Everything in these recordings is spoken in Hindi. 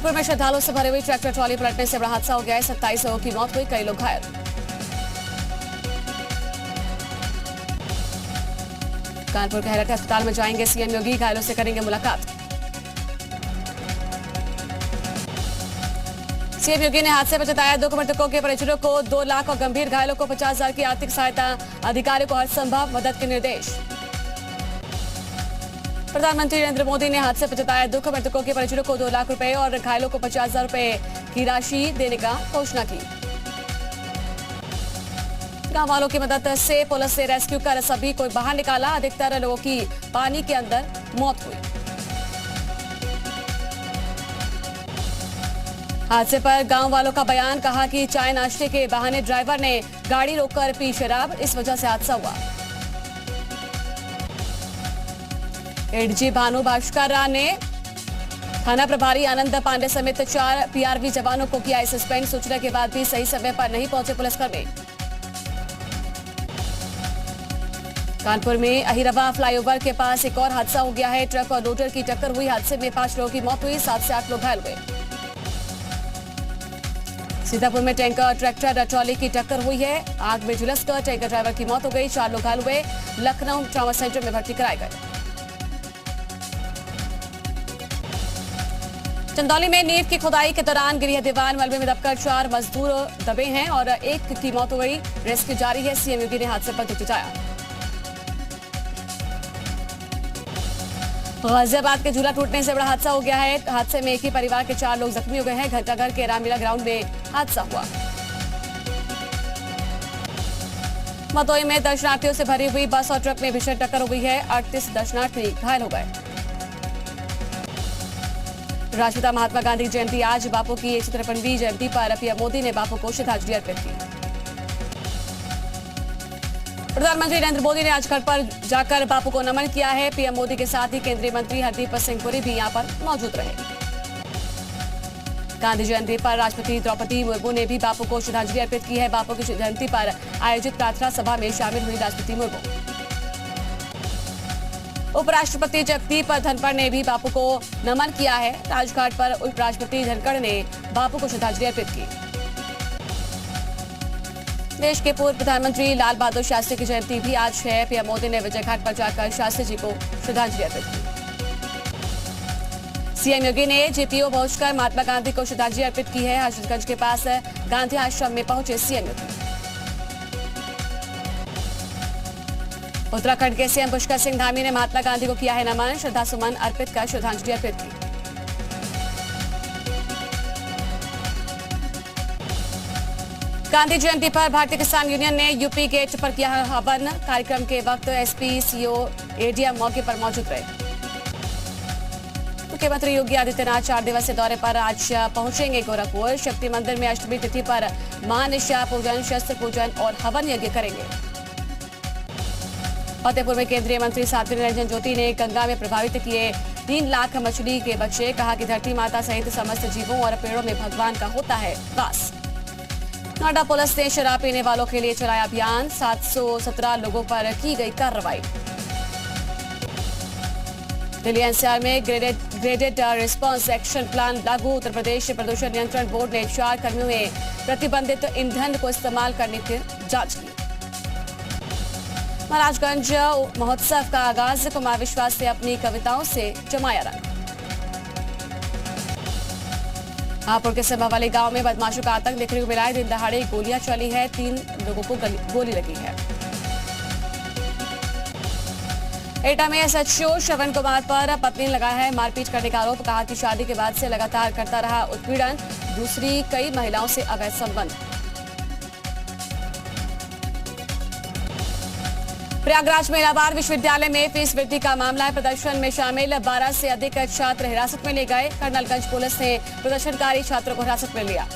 कानपुर में श्रद्धालुओं से भरी हुई ट्रैक्टर ट्रॉली पलटने से बड़ा हादसा हो गया है। 27 लोगों की मौत हुई, कई लोग घायल। कानपुर के हैरट अस्पताल में जाएंगे सीएम योगी, घायलों से करेंगे मुलाकात। सीएम योगी ने हादसे पर जताया दुख, मृतकों के परिजनों को 2 लाख और गंभीर घायलों को 50,000 की आर्थिक सहायता, अधिकारियों को हर संभव मदद के निर्देश। प्रधानमंत्री नरेंद्र मोदी ने हादसे पर जताया दुख, मृतकों के परिजनों को 2 लाख रुपए और घायलों को 50,000 रुपए की राशि देने का घोषणा की। गांव वालों की मदद से पुलिस से रेस्क्यू कर सभी को बाहर निकाला, अधिकतर लोगों की पानी के अंदर मौत हुई। हादसे पर गांव वालों का बयान, कहा कि चाय नाश्ते के बहाने ड्राइवर ने गाड़ी रोककर पी शराब, इस वजह से हादसा हुआ। एडीजी भानु भास्कर ने थाना प्रभारी आनंद पांडे समेत 4 पीआरवी जवानों को किया सस्पेंड, सूचना के बाद भी सही समय पर नहीं पहुंचे पुलिसकर्मी। कानपुर में अहिरवा फ्लाईओवर के पास एक और हादसा हो गया है। ट्रक और लोडर की टक्कर हुई, हादसे में 5 लोगों की मौत हुई, 7 से 8 लोग घायल हुए। सीतापुर में टैंकर ट्रैक्टर ट्रॉली की टक्कर हुई है, आग में झुलसकर टैंकर ड्राइवर की मौत हो गई, 4 लोग घायल हुए, लखनऊ ट्रॉमा सेंटर में भर्ती कराए गए। चंदौली में नींव की खुदाई के दौरान गिरी है दीवार, मलबे में दबकर 4 मजदूर दबे हैं और 1 की मौत हो गई, रेस्क्यू जारी है। सीएम योगी ने हादसे पर दुख जताया। गाजियाबाद के झूला टूटने से बड़ा हादसा हो गया है। हादसे में एक ही परिवार के 4 लोग जख्मी हो गए हैं। घंटाघर के रामलीला ग्राउंड में हादसा हुआ। मदोई में दर्शनार्थियों से भरी हुई बस और ट्रक में भीषण टक्कर हुई है, 38 दर्शनार्थी घायल हो गए। राष्ट्रपिता महात्मा गांधी जयंती आज, बापू की 153वीं जयंती पर पीएम मोदी ने बापू को श्रद्धांजलि अर्पित की। प्रधानमंत्री नरेंद्र मोदी ने आज घर पर जाकर बापू को नमन किया है। पीएम मोदी के साथ ही केंद्रीय मंत्री हरदीप सिंह पुरी भी यहां पर मौजूद रहे। गांधी जयंती पर राष्ट्रपति द्रौपदी मुर्मू ने भी बापू को श्रद्धांजलि अर्पित की है। बापू की जयंती पर आयोजित प्रार्थना सभा में शामिल हुई राष्ट्रपति मुर्मू। उपराष्ट्रपति जगदीप धनखड़ ने भी बापू को नमन किया है। राजघाट पर उपराष्ट्रपति धनखड़ ने बापू को श्रद्धांजलि अर्पित की। देश के पूर्व प्रधानमंत्री लाल बहादुर शास्त्री की जयंती भी आज है। पीएम मोदी ने विजय घाट पर जाकर शास्त्री जी को श्रद्धांजलि अर्पित की। सीएम योगी ने जेपीओ पहुंचकर महात्मा गांधी को श्रद्धांजलि अर्पित की है। हजरतगंज के पास गांधी आश्रम में पहुंचे सीएम योगी। उत्तराखंड के सीएम पुष्कर सिंह धामी ने महात्मा गांधी को किया है नमन, श्रद्धासुमन अर्पित कर श्रद्धांजलि अर्पित की। गांधी जयंती पर भारतीय किसान यूनियन ने यूपी गेट पर किया हवन, कार्यक्रम के वक्त एसपी, सीओ, एडीएम मौके पर मौजूद रहे। मुख्यमंत्री योगी आदित्यनाथ 4 दिवसीय दौरे पर आज पहुंचेंगे गोरखपुर। शक्ति मंदिर में अष्टमी तिथि पर महानिशा पूजन, शस्त्र पूजन और हवन यज्ञ करेंगे। फतेहपुर में केंद्रीय मंत्री साध्वी निरंजन ज्योति ने गंगा में प्रभावित किए 3 लाख मछली के बच्चे, कहा कि धरती माता सहित समस्त जीवों और पेड़ों में भगवान का होता है वास। नोएडा पुलिस ने शराब पीने वालों के लिए चलाया अभियान, 717 लोगों पर की गई कार्रवाई। दिल्ली एनसीआर में ग्रेडेड रिस्पांस एक्शन प्लान लागू, उत्तर प्रदेश प्रदूषण नियंत्रण बोर्ड ने 4 कर्मियों में प्रतिबंधित ईंधन को इस्तेमाल करने की जांच की। महाराजगंज महोत्सव का आगाज, कुमार विश्वास ने अपनी कविताओं से जमाया रंग। हापुड़ के सभावाली गांव में बदमाशों का आतंक देखने को मिला है। दिन दहाड़े गोलियां चली है, 3 लोगों को गोली लगी है। एटा में एसएचओ श्रवण कुमार पर पत्नी ने लगाया है मारपीट करने का आरोप, कहा कि शादी के बाद से लगातार करता रहा उत्पीड़न, दूसरी कई महिलाओं से अवैध संबंध। प्रयागराज में इलाहाबाद विश्वविद्यालय में फीस वृद्धि का मामला है। प्रदर्शन में शामिल 12 से अधिक छात्र हिरासत में लिए गए। कर्नलगंज पुलिस ने प्रदर्शनकारी छात्रों को हिरासत में लिया।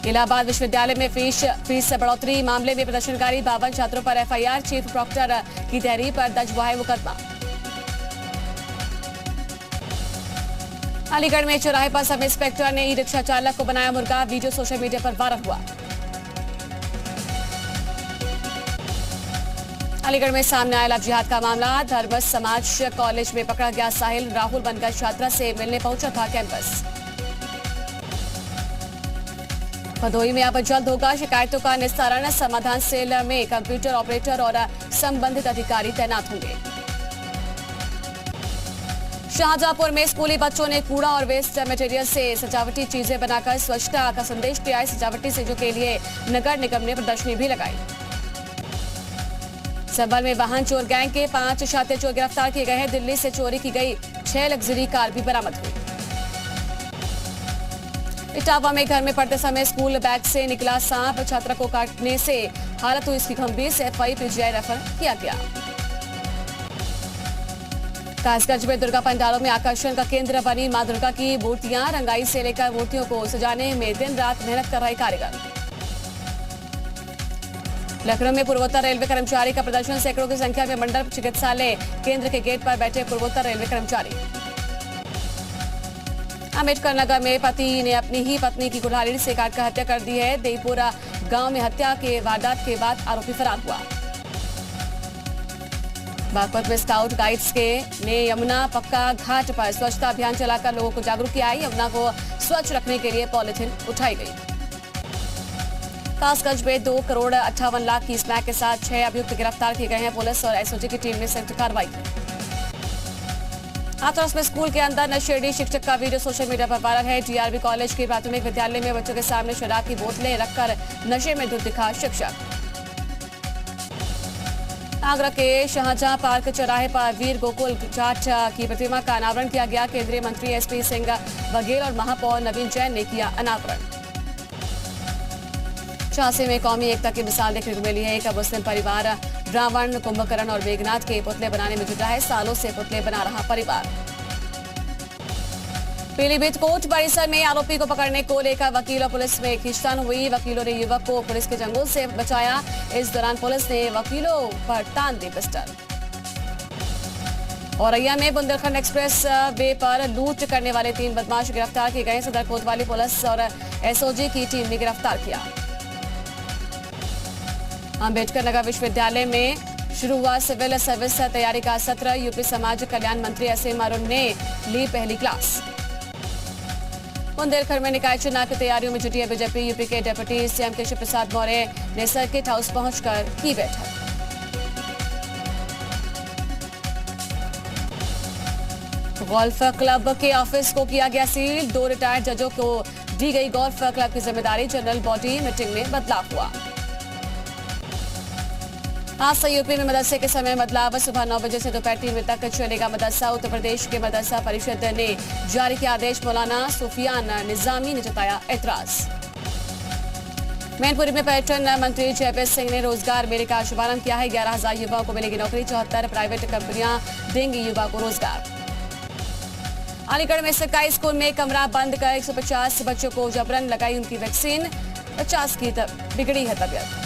इलाहाबाद विश्वविद्यालय में फीस बढ़ोतरी मामले में प्रदर्शनकारी 52 छात्रों पर एफआईआर, चीफ प्रॉक्टर की तहरीर पर दर्ज हुआ है मुकदमा। अलीगढ़ में चौराहे पर सब इंस्पेक्टर ने ई रिक्शा चालक को बनाया मुर्गा, वीडियो सोशल मीडिया पर वायरल हुआ। अलीगढ़ में सामने आया लव जिहाद का मामला। धर्म समाज कॉलेज में पकड़ा गया साहिल। राहुल बनकर छात्रा से मिलने पहुंचा था कैंपस। भदोही में अब जल्द होगा शिकायतों का निस्तारण। समाधान सेल में कंप्यूटर ऑपरेटर और संबंधित अधिकारी तैनात होंगे। शाहजहांपुर में स्कूली बच्चों ने कूड़ा और वेस्ट मटेरियल से सजावटी चीजें बनाकर स्वच्छता का संदेश दिया। सजावटी चीजों के लिए नगर निगम ने प्रदर्शनी भी लगाई। संभल में वाहन चोर गैंग के 5 शातिर चोर गिरफ्तार किए गए हैं। दिल्ली से चोरी की गई 6 लग्जरी कार भी बरामद हुई। इटावा में घर में पढ़ते समय स्कूल बैग से निकला सांप। छात्रा को काटने से हालत हुई इसकी गंभीर। एफआई पीजीआई रेफर किया गया। कासगंज में दुर्गा पंडालों में आकर्षण का केंद्र बनी मां दुर्गा की मूर्तियां। रंगाई से लेकर मूर्तियों को सजाने में दिन रात मेहनत कर रहे कारीगर। लखनऊ में पूर्वोत्तर रेलवे कर्मचारी का प्रदर्शन। सैकड़ों की संख्या में मंडल चिकित्सालय केंद्र के गेट पर बैठे पूर्वोत्तर रेलवे कर्मचारी। अम्बेडकर नगर में पति ने अपनी ही पत्नी की कुल्हाड़ी से काटकर हत्या कर दी है। देईपुरा गांव में हत्या के वारदात के बाद आरोपी फरार हुआ। बागपत में स्काउट गाइड्स ने यमुना पक्का घाट पर स्वच्छता अभियान चलाकर लोगों को जागरूक किया। यमुना को स्वच्छ रखने के लिए पॉलिथीन उठाई गई। कासगंज में 2,58,00,000 की स्मैक के साथ 6 अभियुक्त गिरफ्तार किए गए हैं। पुलिस और एसओजी की टीम ने संयुक्त कार्रवाई की। हाथरस में स्कूल के अंदर नशेड़ी शिक्षक का वीडियो सोशल मीडिया पर वायरल है। डीआरबी कॉलेज के प्राथमिक विद्यालय में बच्चों के सामने शराब की बोतलें रखकर नशे में धुत दिखा शिक्षक। आगरा के शाहजहां पार्क चौराहे पर वीर गोकुल जाट की प्रतिमा का अनावरण किया गया। केंद्रीय मंत्री एसपी सिंह बघेल और महापौर नवीन जैन ने किया अनावरण। झांसी में कौमी एकता की मिसाल देखने को मिली है। एक मुस्लिम परिवार रावण, कुंभकर्ण और मेघनाथ के पुतले बनाने में जुटा है। सालों से पुतले बना रहा परिवार। पीलीभीत कोर्ट परिसर में आरोपी को पकड़ने को लेकर वकील और पुलिस में खींचतान हुई। वकीलों ने युवक को पुलिस के जंगल से बचाया। इस दौरान पुलिस ने वकीलों पर तान दी पिस्टल। औरैया में बुंदेलखंड एक्सप्रेस वे पर लूट करने वाले 3 बदमाश गिरफ्तार किए गए। सदर कोतवाली पुलिस और एसओजी की टीम ने गिरफ्तार किया। अम्बेडकर नगर विश्वविद्यालय में शुरू हुआ सिविल सर्विस तैयारी का सत्र। यूपी समाज कल्याण मंत्री असीम अरुण ने ली पहली क्लास। बुंदेलखंड में निकाय चुनाव की तैयारियों में जुटी है बीजेपी। यूपी के डिप्टी सीएम केशव प्रसाद मौर्य ने सर्किट हाउस पहुंचकर की बैठक। गोल्फ क्लब के ऑफिस को किया गया सील। 2 रिटायर्ड जजों को दी गई गोल्फ क्लब की जिम्मेदारी। जनरल बॉडी मीटिंग में बदलाव हुआ। आज से यूपी में मदरसे के समय बदलाव। सुबह 9 बजे से दोपहर 3 बजे तक चलेगा मदरसा। उत्तर प्रदेश के मदरसा परिषद ने जारी किया आदेश। मौलाना सुफियान निजामी ने जताया एतराज। मैनपुरी में पर्यटन मंत्री जयवीर सिंह ने रोजगार मेले का शुभारंभ किया है। 11,000 युवाओं को मिलेगी नौकरी। 74 प्राइवेट कंपनियां देंगी युवा को रोजगार। अलीगढ़ में सरकारी स्कूल में कमरा बंद कर 150 बच्चों को जबरन लगाई उनकी वैक्सीन। 50 की बिगड़ी है तबियत।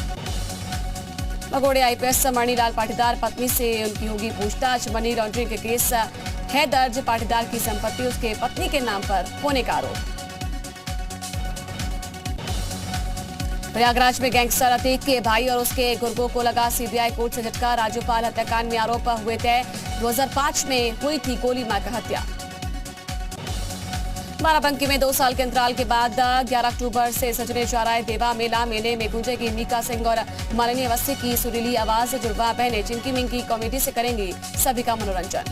मगोड़े आईपीएस मणिलाल पाटीदार पत्नी से उनकी होगी पूछताछ। मनी लॉन्ड्रिंग के केस है दर्ज। पाटीदार की संपत्ति उसके पत्नी के नाम पर होने का आरोप। प्रयागराज में गैंगस्टर अतीक के भाई और उसके गुर्गों को लगा सीबीआई कोर्ट से झटका। राज्यपाल हत्याकांड में आरोप हुए तय। 2005 में हुई थी गोली मारकर हत्या। बाराबंकी में 2 साल के अंतराल के बाद 11 अक्टूबर से सजने जा रहा है देवा मेला। मेले में गूंजेगी मीका सिंह और मालिनी अवस्थी की सुरीली आवाज। जुड़वा बहनें चिंकी मिंकी कॉमेडी से करेंगी सभी का मनोरंजन।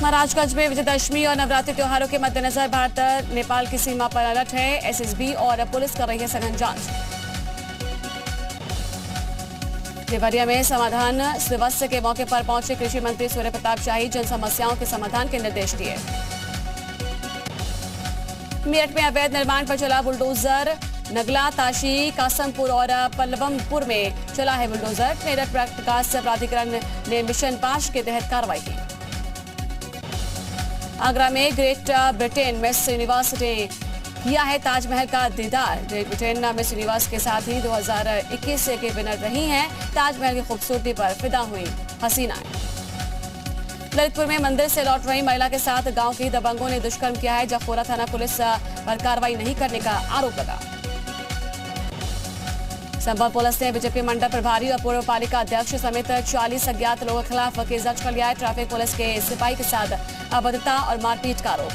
महाराजगंज में विजयदशमी और नवरात्रि त्योहारों के मद्देनजर भारत नेपाल की सीमा पर अलर्ट है। एसएसबी और पुलिस कर रही है सघन जांच। देवरिया में समाधान दिवस के मौके पर पहुंचे कृषि मंत्री सूर्य प्रताप शाही। जन समस्याओं के समाधान के निर्देश दिए। मेरठ में अवैध निर्माण पर चला बुलडोजर। नगला, ताशी, कासमपुर और पल्लवमपुर में चला है बुलडोजर। मेरठ विकास प्राधिकरण ने मिशन 5 के तहत कार्रवाई की। आगरा में ग्रेट ब्रिटेन मिस यूनिवर्स ने किया है ताजमहल का दीदार। ग्रेट ब्रिटेन मिस यूनिवर्स के साथ ही 2021 के विनर रही हैं। ताजमहल की खूबसूरती पर फिदा हुई हसीनाएं। ललितपुर में मंदिर से लौट रही महिला के साथ गांव के दबंगों ने दुष्कर्म किया है। जखोरा थाना पुलिस पर कार्रवाई नहीं करने का आरोप लगा। संभल पुलिस ने बीजेपी मंडल प्रभारी और पूर्व पालिका अध्यक्ष समेत 40 अज्ञात लोगों के खिलाफ केस दर्ज कर लिया है। ट्रैफिक पुलिस के सिपाही के साथ अभद्रता और मारपीट का आरोप।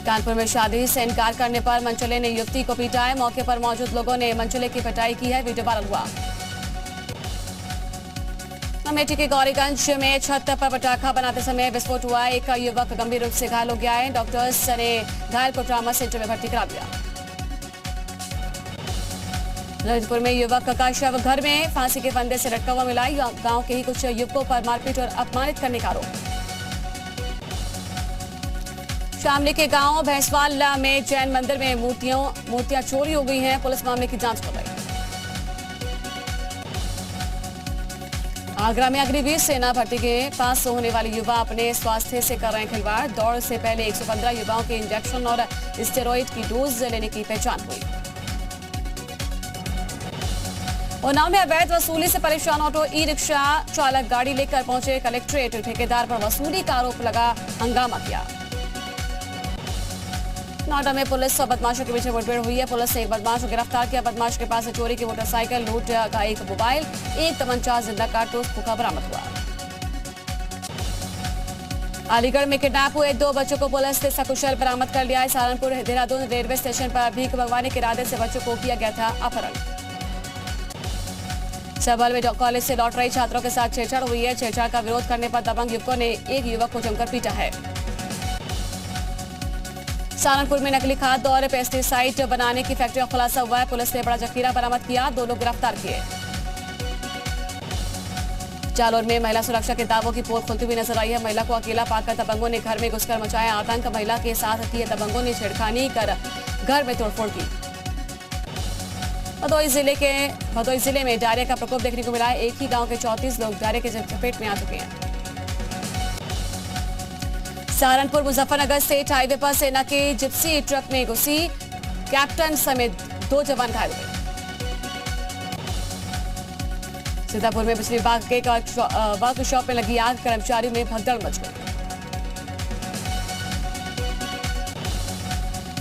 कानपुर में शादी से इनकार करने पर मनचले ने युवती को पीटा है। मौके पर मौजूद लोगों ने मनचले की पिटाई की है। वीडियो वायरल हुआ। अमेठी के गौरीगंज में छत पर पटाखा बनाते समय विस्फोट हुआ। एक युवक गंभीर रूप से घायल हो गया है। डॉक्टर्स ने घायल को ट्रॉमा सेंटर में भर्ती करा दिया। ललितपुर में युवक का शव घर में फांसी के फंदे से लटका हुआ मिला। गांव के ही कुछ युवकों पर मारपीट और अपमानित करने का आरोप। शामली के गांव भैंसवाल में जैन मंदिर में मूर्तियां चोरी हो गई हैं। पुलिस मामले की जांच कर रही है। आगरा में अग्निवीर सेना भर्ती के पास होने वाले युवा अपने स्वास्थ्य से कर रहे हैं खिलवाड़। दौड़ से पहले 115 युवाओं के इंजेक्शन और स्टेरॉइड की डोज लेने की पहचान हुई। उन्नाव में अवैध वसूली से परेशान ऑटो ई रिक्शा चालक गाड़ी लेकर पहुंचे कलेक्ट्रेट। ठेकेदार पर वसूली का आरोप लगा, हंगामा किया। नोएडा में पुलिस और बदमाशों के बीच मुठभेड़ हुई है। पुलिस ने एक बदमाश को गिरफ्तार किया। बदमाश के पास से चोरी की मोटरसाइकिल, लूट का एक मोबाइल, एक तमंचा, जिंदा कारतूस का बरामद हुआ। अलीगढ़ में किडनैप हुए 2 बच्चों को पुलिस ने सकुशल बरामद कर लिया है। सहारनपुर देहरादून रेलवे स्टेशन पर भीख मंगवाने के इरादे से बच्चों को किया गया था अपहरण। सबल में कॉलेज से लौट रही छात्रों के साथ छेड़छाड़ हुई है। छेड़छाड़ का विरोध करने पर दबंग युवकों ने एक युवक को जमकर पीटा है। सहारनपुर में नकली खाद और पेस्टिसाइड बनाने की फैक्ट्री का खुलासा हुआ है। पुलिस ने बड़ा जखीरा बरामद किया। 2 लोग गिरफ्तार किए। जालौर में महिला सुरक्षा के दावों की पोल खुलती हुई नजर आई है। महिला को अकेला पाकर दबंगों ने घर में घुसकर मचाया आतंक। महिला के साथ किए दबंगों ने छेड़खानी कर घर में तोड़फोड़ की। भदोही जिले में डायरिया का प्रकोप देखने को मिला है। एक ही गांव के 34 लोग डायरिया की चपेट में आ चुके हैं। सहारनपुर मुजफ्फरनगर स्टेट हाईवे पर सेना की जिप्सी ट्रक में घुसी। कैप्टन समेत 2 जवान घायल हुए। सीतापुर में बिजली विभाग के वर्कशॉप में लगी आग, कर्मचारियों में भगदड़ मच गई।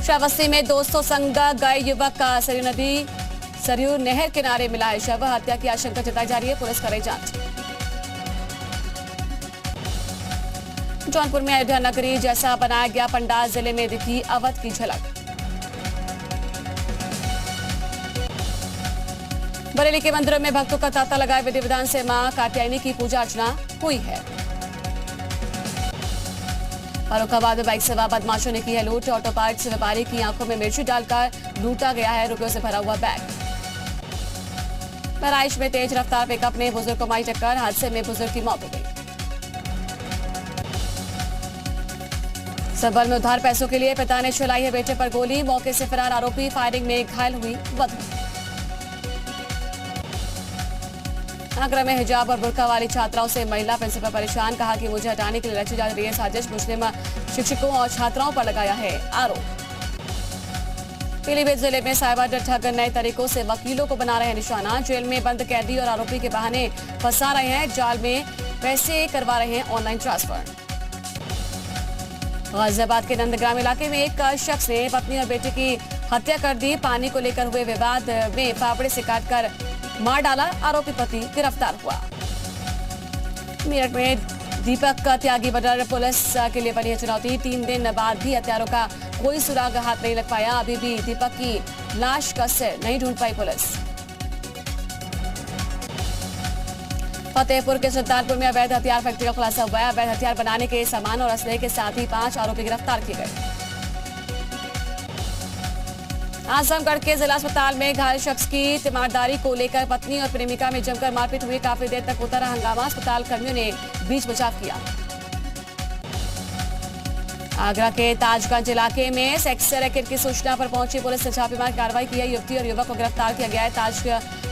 श्रावस्ती में दोस्तों संग गए युवक का सरयू नहर किनारे मिला है शव। हत्या की आशंका जताई जा रही है। पुलिस कर रही जांच। जौनपुर में अयोध्या नगरी जैसा बनाया गया पंडाल, जिले में दिखी अवध की झलक। बरेली के मंदिरों में भक्तों का तांता लगाए विधि विधान से मां कात्यायनी की पूजा अर्चना हुई है। फर्रुखाबाद में बाइक सवार बदमाशों ने की है लूट। ऑटो पार्ट्स व्यापारी की आंखों में मिर्ची डालकर लूटा गया है रुपयों से भरा हुआ बैग। बहराइच में तेज रफ्तार पिकअप ने बुजुर्ग को मारी टक्कर। हादसे में बुजुर्ग की मौत हो गई। सबल में उधार पैसों के लिए पिता ने चलाई है बेटे पर गोली। मौके से फरार आरोपी फायरिंग में घायल हुई वधू। आगरा में हिजाब और बुर्का वाली छात्राओं से महिला प्रिंसिपल परेशान। कहा कि मुझे हटाने के लिए रची जा रही है साजिश। मुस्लिम शिक्षकों और छात्राओं पर लगाया है आरोप। पीलीभीत जिले में साइबर ठग नए तरीकों से वकीलों को बना रहे हैं निशाना। जेल में बंद कैदी और आरोपी के बहाने फंसा रहे हैं। जाल में पैसे करवा रहे हैं ऑनलाइन ट्रांसफर। गाजियाबाद के नंदग्राम इलाके में एक शख्स ने पत्नी और बेटे की हत्या कर दी। पानी को लेकर हुए विवाद में फावड़े से काटकर मार डाला। आरोपी पति गिरफ्तार हुआ। मेरठ में दीपक का त्यागी मर्डर पुलिस के लिए बनी है चुनौती। 3 दिन बाद भी हत्यारों का कोई सुराग हाथ नहीं लग पाया। अभी भी दीपक की लाश का सिर नहीं ढूंढ पाई पुलिस। फतेहपुर के सुल्तानपुर में अवैध हथियार फैक्ट्री का खुलासा हुआ है। अवैध हथियार बनाने के सामान और असले के साथ ही 5 आरोपी गिरफ्तार किए गए। आजमगढ़ के जिला अस्पताल में घायल शख्स की तीमारदारी को लेकर पत्नी और प्रेमिका में जमकर मारपीट हुई। काफी देर तक होता रहा हंगामा। अस्पताल कर्मियों ने बीच बचाव किया। आगरा के ताजगंज इलाके में सेक्स रैकेट की सूचना पर पहुंची पुलिस ने छापेमार कार्रवाई की है। युवती और युवक को गिरफ्तार किया गया है। ताज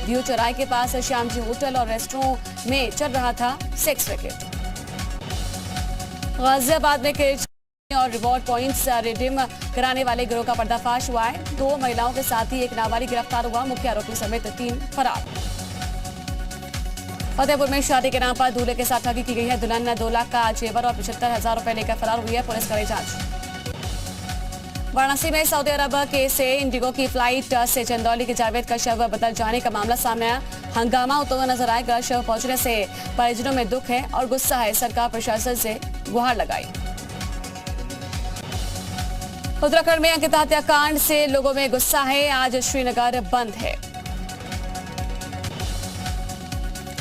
व्यू चौराहे के पास श्यामजी होटल और रेस्टोरेंट में चल रहा था सेक्स रैकेट। गाजियाबाद में और रिवॉर्ड पॉइंट्स रिडीम कराने वाले गिरोह का पर्दाफाश हुआ है। 2 महिलाओं के साथ ही एक नाबालिग गिरफ्तार हुआ। मुख्य आरोपी समेत 3 फरार। फतेहपुर में शादी के नाम पर दूल्हे के साथ ठगी की गई है। दुल्हन 2 लाख का जेवर और 75,000 रुपए लेकर फरार हुई है। पुलिस करे जांच। वाराणसी में सऊदी अरब के से इंडिगो की फ्लाइट से चंदौली के जावेद का शव बदल जाने का मामला सामने आया। हंगामा होता हुआ नजर आएगा। शव पहुंचने से परिजनों में दुख है और गुस्सा है। सरकार प्रशासन से गुहार लगाई। उत्तराखंड में अंकिता हत्याकांड से लोगों में गुस्सा है। आज श्रीनगर बंद है।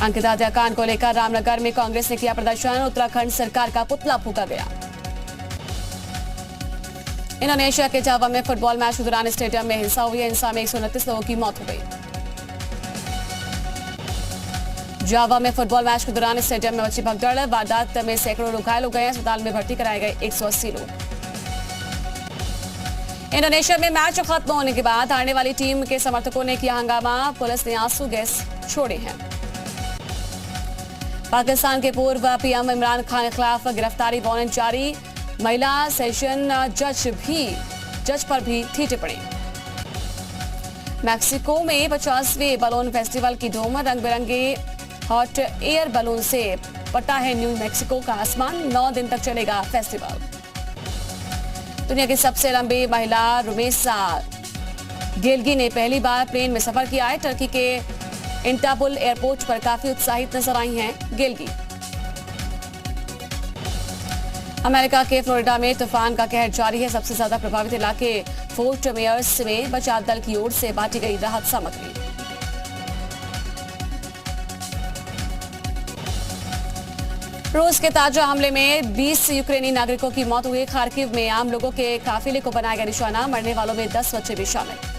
अंकिता हत्याकांड को लेकर रामनगर में कांग्रेस ने किया प्रदर्शन। उत्तराखंड सरकार का पुतला फूंका गया। इंडोनेशिया के जावा में फुटबॉल मैच के दौरान स्टेडियम में हिंसा हुई। हिंसा में 129 लोगों की मौत हो गई। जावा में फुटबॉल मैच के दौरान स्टेडियम में मची भगदड़। वारदात में सैकड़ों लोग घायल हो गए। अस्पताल में भर्ती कराए गए 180 लोग। इंडोनेशिया में मैच खत्म होने के बाद हारने वाली टीम के समर्थकों ने किया हंगामा। पुलिस ने आंसू गैस छोड़े हैं। पाकिस्तान के पूर्व पीएम इमरान खान के खिलाफ गिरफ्तारी वारंट जारी। महिला सेशन जज पर भी थी टिप्पणी। मैक्सिको में 50वें बलून फेस्टिवल की धूम। रंग बिरंगे हॉट एयर बलून से पटा है न्यू मैक्सिको का आसमान। 9 दिन तक चलेगा फेस्टिवल। दुनिया की सबसे लंबी महिला रुमेसा गेल्गी ने पहली बार प्लेन में सफर किया है। टर्की के इंटापुल एयरपोर्ट पर काफी उत्साहित नजर आई हैं गेल्गी। अमेरिका के फ्लोरिडा में तूफान का कहर जारी है। सबसे ज्यादा प्रभावित इलाके फोर्ट मेयर्स में बचाव दल की ओर से बांटी गई राहत सामग्री। रूस के ताजा हमले में 20 यूक्रेनी नागरिकों की मौत हुई। खार्किव में आम लोगों के काफिले को बनाया गया निशाना। मरने वालों में 10 बच्चे भी शामिल।